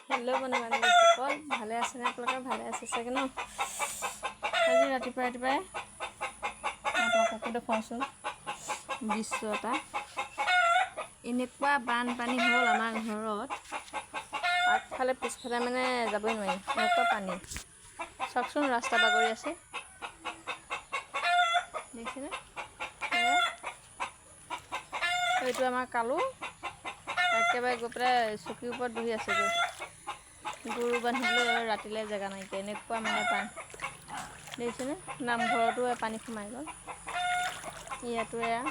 Hello' বন্ধু বান্ধৱীসকল, ভালে আছেনে? আপোনালোকে ভালে আছে চাগে ন? আজি ৰাতিপুৱাই আপোনালোককো দেখুৱাওঁচোন দৃশ্য এটা। এনেকুৱা বানপানী হ'ল আমাৰ ঘৰত, আগফালে পিছফালে মানে যাবই নোৱাৰি, এনেকুৱা পানী। চাওকচোন, ৰাস্তা বাগৰি আছে, দেখিছেনে? এইটো আমাৰ কালু একেবাৰে গৈ পেলাই চকীৰ ওপৰত বহি আছেগৈ। গৰু বান্ধিবলৈ ৰাতিলৈ জেগা নাইকিয়া, এনেকুৱা মানে পানী। দেখিছেনে? নামঘৰতো পানী সোমাই গ'ল। ইয়াতো এয়া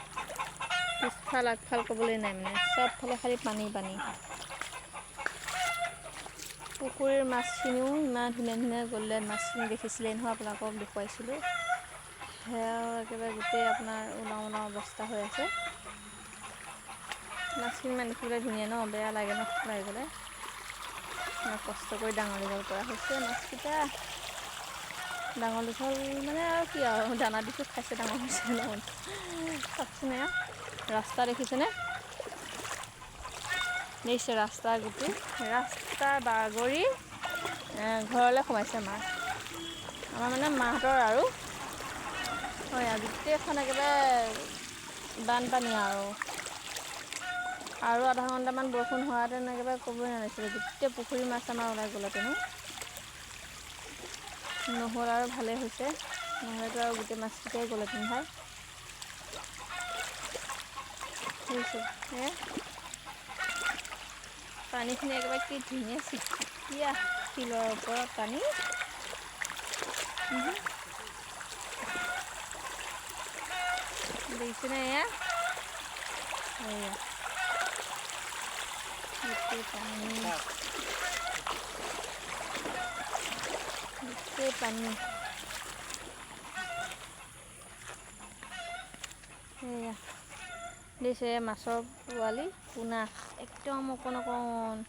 পিছফাল আগফাল ক'বলৈ নাই, মানে চবফালে খালি পানী পানী। পুখুৰীৰ মাছখিনিও ইমান ধুনীয়া ধুনীয়া গ'ল্ডেন মাছখিনি দেখিছিলে নহয়, আপোনালোকক দেখুৱাইছিলোঁ। সেয়াও একেবাৰে গোটেই আপোনাৰ ওলাও ওলাও অৱস্থা হৈ আছে। মাছখিনি ইমান দেখিবলৈ ধুনীয়া ন, বেয়া লাগে ন মাৰিবলৈ। ইমান কষ্ট কৰি ডাঙৰ দীঘল কৰা হৈছে মাছকেইটা। ডাঙৰ দীঘল মানে আৰু কি আৰু, দানা দিটো খাইছে, ডাঙৰ হৈছে ন। চাওকচোন, এয়া ৰাস্তা দেখিছেনে? দেখিছে ৰাস্তা, গোটেই ৰাস্তা বাগৰি ঘৰলৈ সোমাইছে মাছ। আমাৰ মানে মাহঁতৰ আৰু হয়, গোটেইখন একেবাৰে বানপানী আৰু আধা ঘণ্টামান বৰষুণ হোৱাহেঁতেন একেবাৰে ক'বই নালাগিছিলে, গোটেই পুখুৰী মাছ আমাৰ ওলাই গ'লহেঁতেন। নহ'ল আৰু ভালেই হৈছে, নহ'লেতো আৰু গোটেই মাছকেইটাই গ'লহেঁতেন ভাই। বুজিছে, পানীখিনি একেবাৰে কি ধুনীয়া চিকচিকীয়া, শিলৰ ওপৰত পানী। দেখিছেনে? এয়া গোটেই পানী, গোটেই পানী। এয়া দেখিছে, মাছৰ পোৱালি পোনা একদম অকণ অকণ।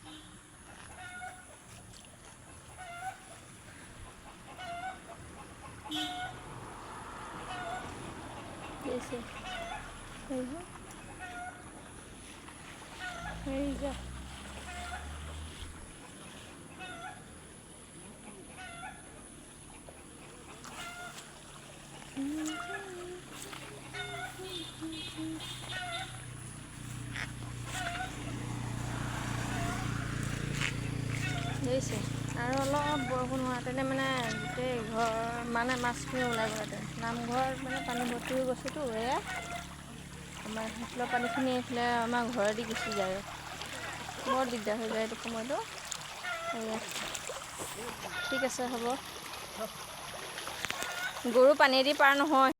দেখিছে, যা দেখিছে, আৰু অলপ বৰষুণ হোৱাহেঁতেনে মানে গোটেই ঘৰ মানে মাছখিনি ওলাই গ'লহেঁতেন। নামঘৰত মানে পানী ভৰ্তি হৈ গৈছেতো, এয়া আমাৰ সেইফালৰ পানীখিনি এইফালে আমাৰ ঘৰেদি গুচি যায়, বৰ দিগদাৰ হৈ যায় এইটো সময়তো। এয়া ঠিক আছে, হ'ব। গৰু পানীয়েদি পাৰ নহয়।